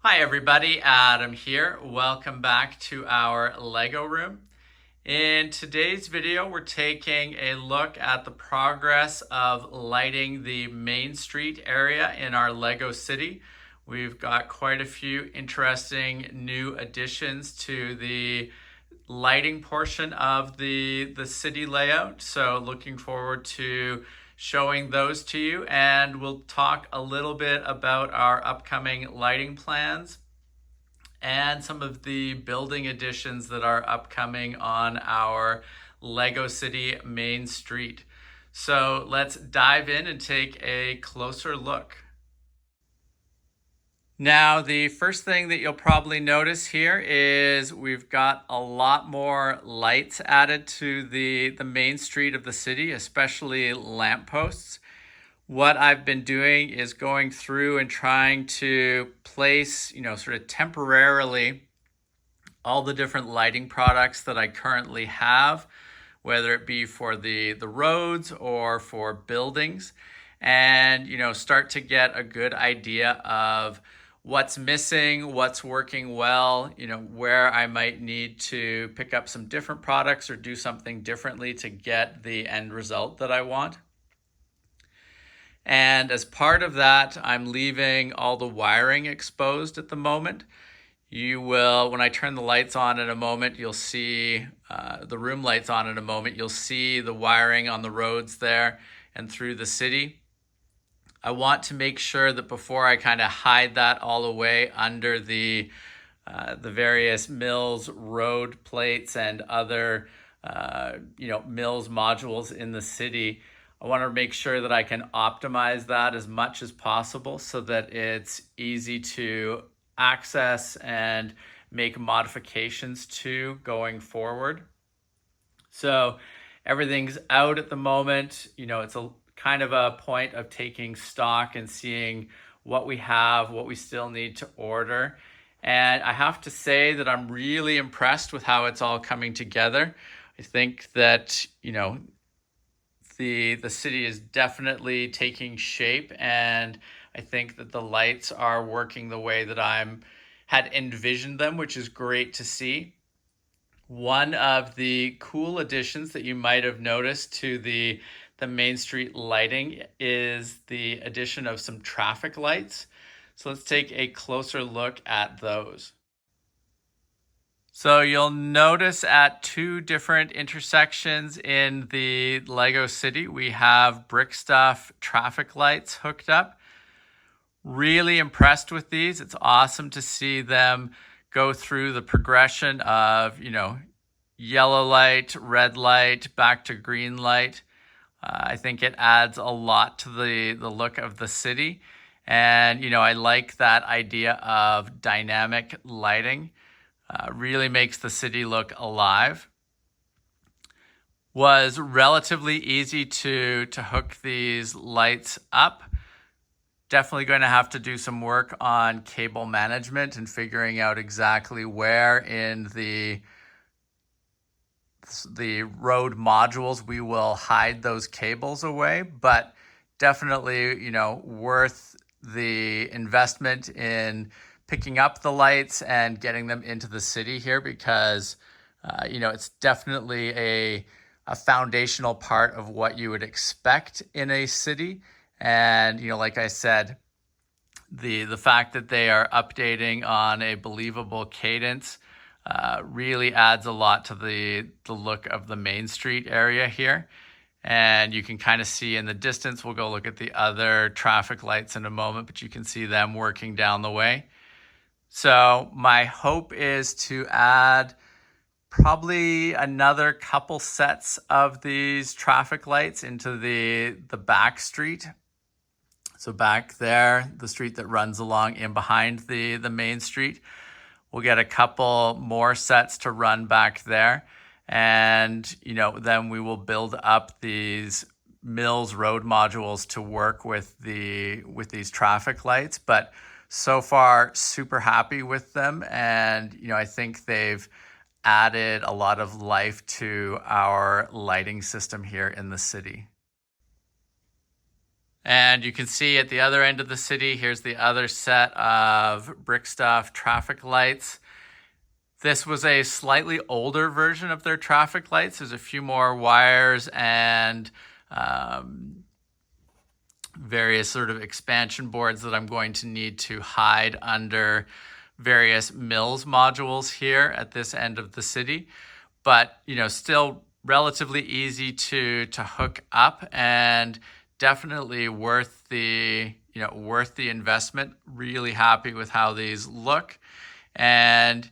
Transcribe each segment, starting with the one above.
Hi everybody, Adam here. Welcome back to our Lego room. In today's video, we're taking a look at the progress of lighting the Main Street area in our Lego city. We've got quite a few interesting new additions to the lighting portion of the city layout. So looking forward to showing those to you, and we'll talk a little bit about our upcoming lighting plans and some of the building additions that are upcoming on our Lego City Main Street. So let's dive in and take a closer look. Now, the first thing that you'll probably notice here is we've got a lot more lights added to the main street of the city, especially lampposts. What I've been doing is going through and trying to place, sort of temporarily all the different lighting products that I currently have, whether it be for the roads or for buildings, and, start to get a good idea of what's missing, what's working well, where I might need to pick up some different products or do something differently to get the end result that I want. And as part of that, I'm leaving all the wiring exposed at the moment. You will, when I turn the lights on in a moment, you'll see the room lights on in a moment. You'll see the wiring on the roads there and through the city. I want to make sure that before I kind of hide that all away under the various Mills road plates and other Mills modules in the city, I want to make sure that I can optimize that as much as possible so that it's easy to access and make modifications to going forward. So everything's out at the moment. It's a kind of a point of taking stock and seeing what we have, what we still need to order. And I have to say that I'm really impressed with how it's all coming together. I think that, the city is definitely taking shape, and I think that the lights are working the way that had envisioned them, which is great to see. One of the cool additions that you might have noticed to the Main Street lighting is the addition of some traffic lights. So let's take a closer look at those. So you'll notice at two different intersections in the Lego City, we have brick stuff traffic lights hooked up. Really impressed with these. It's awesome to see them go through the progression of, yellow light, red light, back to green light. I think it adds a lot to the look of the city. And, I like that idea of dynamic lighting. Really makes the city look alive. Was relatively easy to hook these lights up. Definitely going to have to do some work on cable management and figuring out exactly where in the road modules we will hide those cables away, but definitely, worth the investment in picking up the lights and getting them into the city here because, it's definitely a foundational part of what you would expect in a city. And, like I said, the fact that they are updating on a believable cadence really adds a lot to the look of the Main Street area here. And you can kind of see in the distance, we'll go look at the other traffic lights in a moment, but you can see them working down the way. So my hope is to add probably another couple sets of these traffic lights into the back street. So back there, the street that runs along in behind the Main Street, we'll get a couple more sets to run back there. And, then we will build up these Mills road modules to work with these traffic lights. But so far, super happy with them. And, I think they've added a lot of life to our lighting system here in the city. And you can see at the other end of the city, here's the other set of brick stuff traffic lights. This was a slightly older version of their traffic lights. There's a few more wires and various sort of expansion boards that I'm going to need to hide under various mills modules here at this end of the city. But, still relatively easy to hook up and definitely worth the investment. Really happy with how these look. And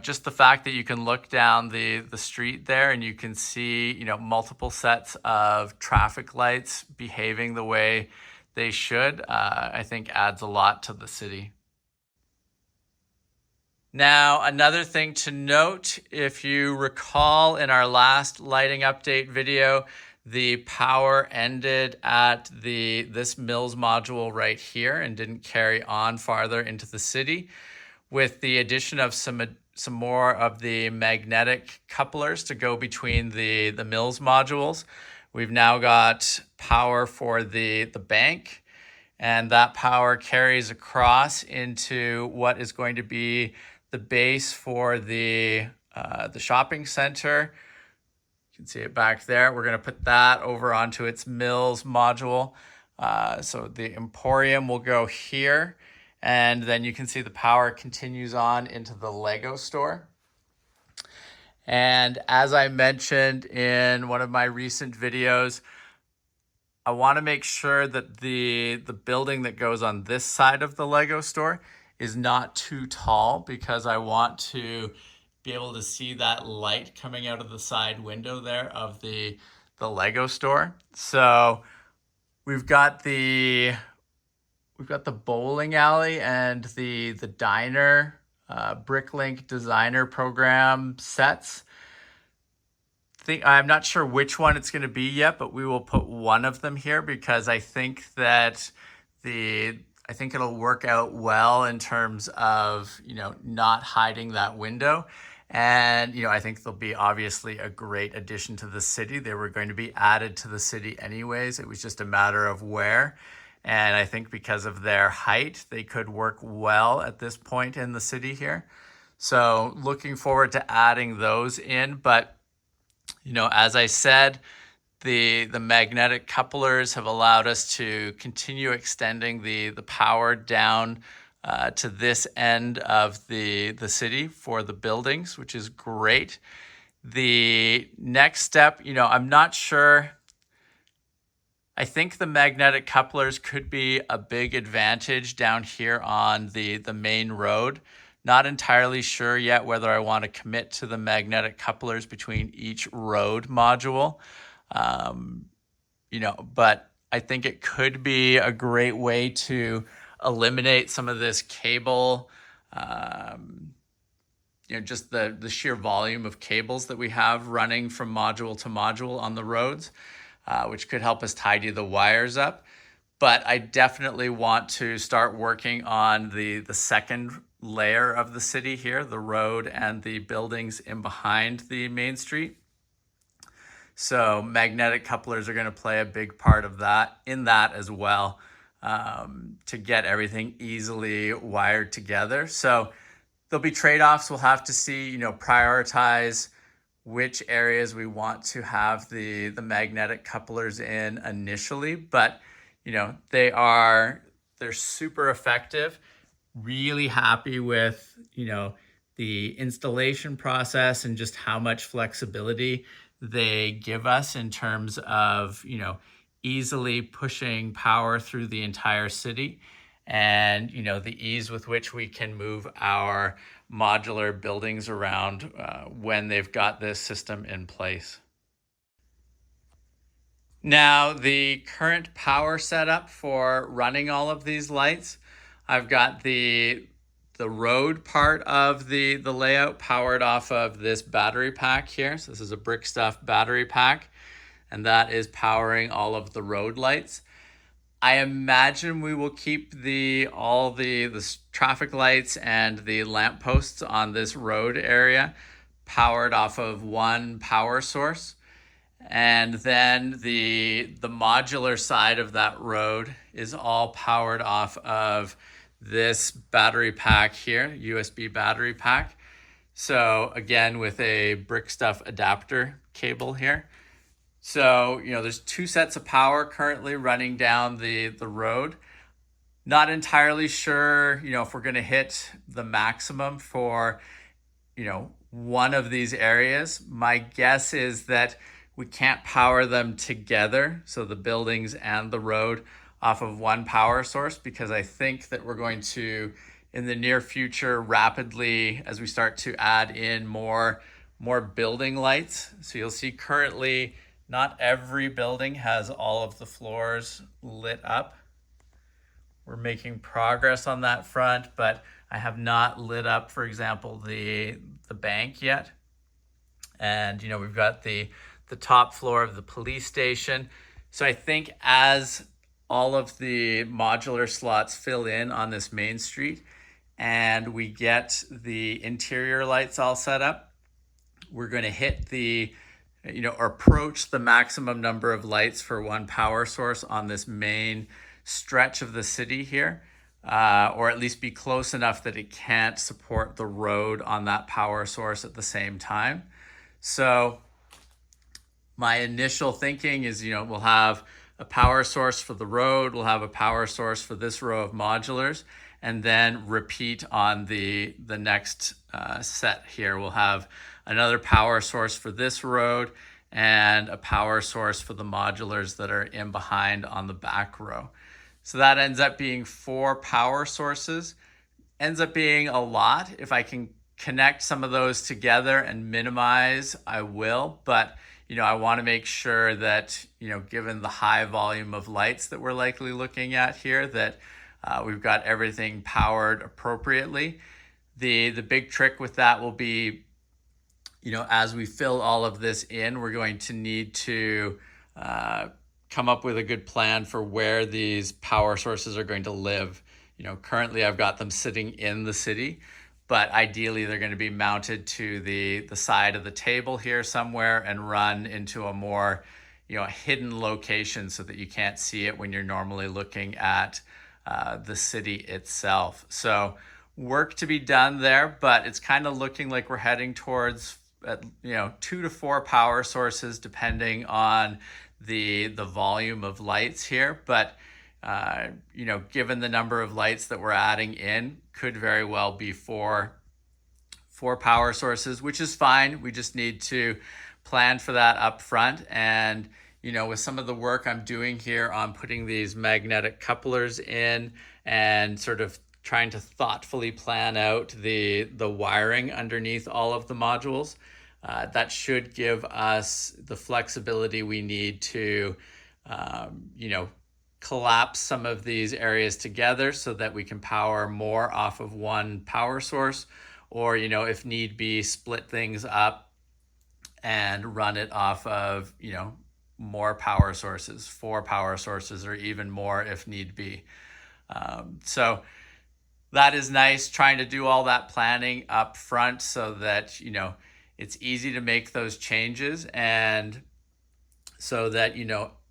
just the fact that you can look down the street there and you can see, multiple sets of traffic lights behaving the way they should, I think adds a lot to the city. Now, another thing to note, if you recall in our last lighting update video, the power ended at this Mills module right here and didn't carry on farther into the city. With the addition of some more of the magnetic couplers to go between the Mills modules, we've now got power for the bank, and that power carries across into what is going to be the base for the shopping center. You can see it back there. We're going to put that over onto its Mills module. So the Emporium will go here, and then you can see the power continues on into the Lego store. And as I mentioned in one of my recent videos, I want to make sure that the building that goes on this side of the Lego store is not too tall, because I want to be able to see that light coming out of the side window there of the Lego store. So we've got the bowling alley and the diner, Bricklink designer program sets. I'm not sure which one it's going to be yet, but we will put one of them here because I think that I think it'll work out well in terms of, not hiding that window. And, I think they'll be obviously a great addition to the city. They were going to be added to the city anyways. It was just a matter of where. And I think because of their height, they could work well at this point in the city here. So looking forward to adding those in. But, as I said, the magnetic couplers have allowed us to continue extending the power down to this end of the city for the buildings, which is great. The next step, I'm not sure. I think the magnetic couplers could be a big advantage down here on the main road. Not entirely sure yet whether I want to commit to the magnetic couplers between each road module. But I think it could be a great way to eliminate some of this cable, just the sheer volume of cables that we have running from module to module on the roads, which could help us tidy the wires up. But I definitely want to start working on the second layer of the city here, the road and the buildings in behind the main street. So magnetic couplers are going to play a big part of that as well, to get everything easily wired together. So there'll be trade-offs. We'll have to see, prioritize which areas we want to have the magnetic couplers in initially. But, they're super effective. Really happy with, the installation process and just how much flexibility they give us in terms of, easily pushing power through the entire city, and, the ease with which we can move our modular buildings around when they've got this system in place. Now, the current power setup for running all of these lights, I've got the road part of the layout powered off of this battery pack here. So this is a brick stuff battery pack, and that is powering all of the road lights. I imagine we will keep all the traffic lights and the lampposts on this road area powered off of one power source. And then the modular side of that road is all powered off of this battery pack here, USB battery pack. So again, with a brick stuff adapter cable here. So, there's two sets of power currently running down the road. Not entirely sure, if we're going to hit the maximum for, one of these areas. My guess is that we can't power them together, so the buildings and the road, off of one power source, because I think that we're going to, in the near future, rapidly, as we start to add in more building lights. So you'll see currently not every building has all of the floors lit up. We're making progress on that front, but I have not lit up, for example, the bank yet. And, we've got the top floor of the police station. So I think as all of the modular slots fill in on this main street and we get the interior lights all set up, we're going to hit or approach the maximum number of lights for one power source on this main stretch of the city here, or at least be close enough that it can't support the road on that power source at the same time. So my initial thinking is, we'll have a power source for the road, we'll have a power source for this row of modulars, and then repeat on the next set here. We'll have another power source for this road and a power source for the modulars that are in behind on the back row. So that ends up being 4 power sources. Ends up being a lot. If I can connect some of those together and minimize, I will. But, I want to make sure that, given the high volume of lights that we're likely looking at here, that we've got everything powered appropriately. The big trick with that will be, as we fill all of this in, we're going to need to come up with a good plan for where these power sources are going to live. Currently I've got them sitting in the city, but ideally they're going to be mounted to the side of the table here somewhere and run into a more, hidden location so that you can't see it when you're normally looking at the city itself. So work to be done there, but it's kind of looking like we're heading towards 2 to 4 power sources depending on the volume of lights here. But given the number of lights that we're adding in, could very well be 4 power sources, which is fine. We just need to plan for that up front. And with some of the work I'm doing here on putting these magnetic couplers in and sort of trying to thoughtfully plan out the wiring underneath all of the modules, that should give us the flexibility we need to, collapse some of these areas together so that we can power more off of one power source, or, if need be, split things up and run it off of, more power sources, 4 power sources, or even more if need be. So that is nice, trying to do all that planning up front so that, it's easy to make those changes, and so that,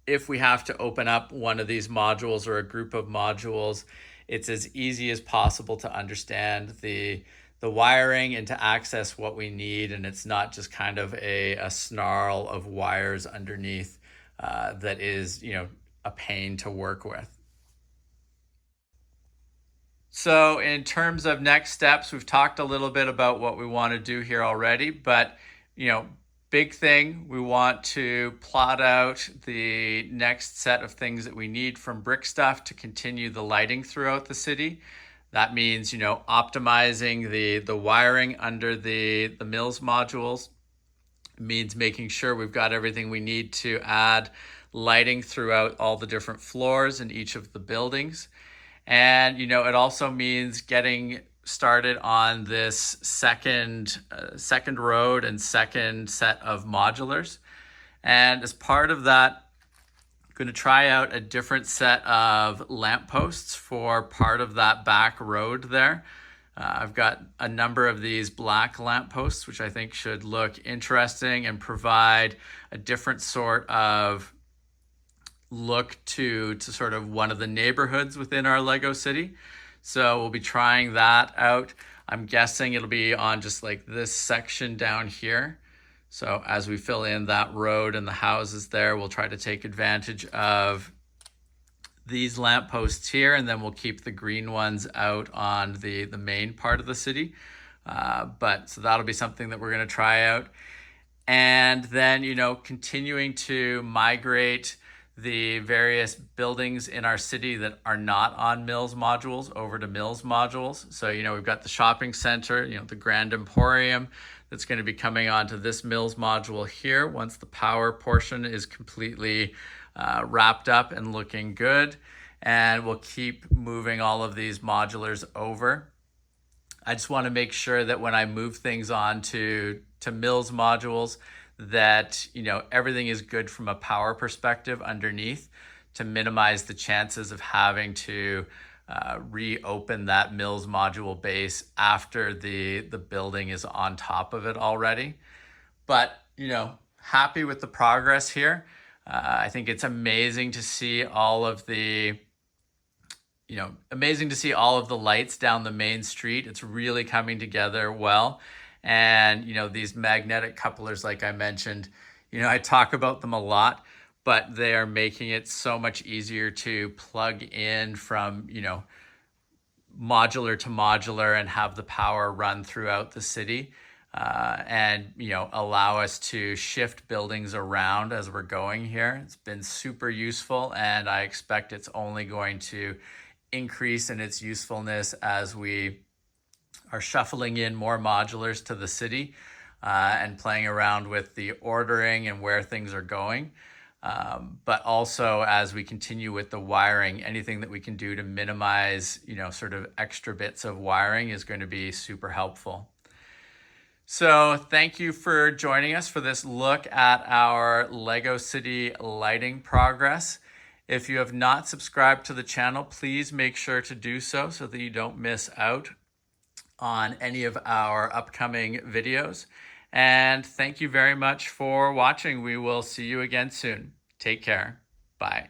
if we have to open up one of these modules or a group of modules, it's as easy as possible to understand the wiring and to access what we need, and it's not just kind of a snarl of wires underneath that is, a pain to work with. So in terms of next steps, we've talked a little bit about what we want to do here already, but, big thing, we want to plot out the next set of things that we need from brick stuff to continue the lighting throughout the city. That means, optimizing the wiring under the Mills modules. It means making sure we've got everything we need to add lighting throughout all the different floors in each of the buildings. And, it also means getting started on this second road and second set of modulars. And as part of that, I'm going to try out a different set of lampposts for part of that back road there. I've got a number of these black lampposts, which I think should look interesting and provide a different sort of look to sort of one of the neighborhoods within our Lego city. So we'll be trying that out. I'm guessing it'll be on just like this section down here. So as we fill in that road and the houses there, we'll try to take advantage of these lampposts here, and then we'll keep the green ones out on the main part of the city. But so that'll be something that we're going to try out. And then, continuing to migrate the various buildings in our city that are not on Mills modules over to Mills modules. So, we've got the shopping center, the Grand Emporium that's going to be coming onto this Mills module here once the power portion is completely wrapped up and looking good. And we'll keep moving all of these modulars over. I just want to make sure that when I move things on to Mills modules, that everything is good from a power perspective underneath, to minimize the chances of having to reopen that Mills module base after the building is on top of it already. But happy with the progress here. I think it's amazing to see all of the lights down the main street. It's really coming together well. And, these magnetic couplers, like I mentioned, I talk about them a lot, but they are making it so much easier to plug in from, modular to modular and have the power run throughout the city. And allow us to shift buildings around as we're going here. It's been super useful, and I expect it's only going to increase in its usefulness as we are shuffling in more modulars to the city and playing around with the ordering and where things are going. But also as we continue with the wiring, anything that we can do to minimize, sort of extra bits of wiring is going to be super helpful. So thank you for joining us for this look at our Lego City lighting progress. If you have not subscribed to the channel, please make sure to do so that you don't miss out on any of our upcoming videos. And thank you very much for watching. We will see you again soon. Take care. Bye.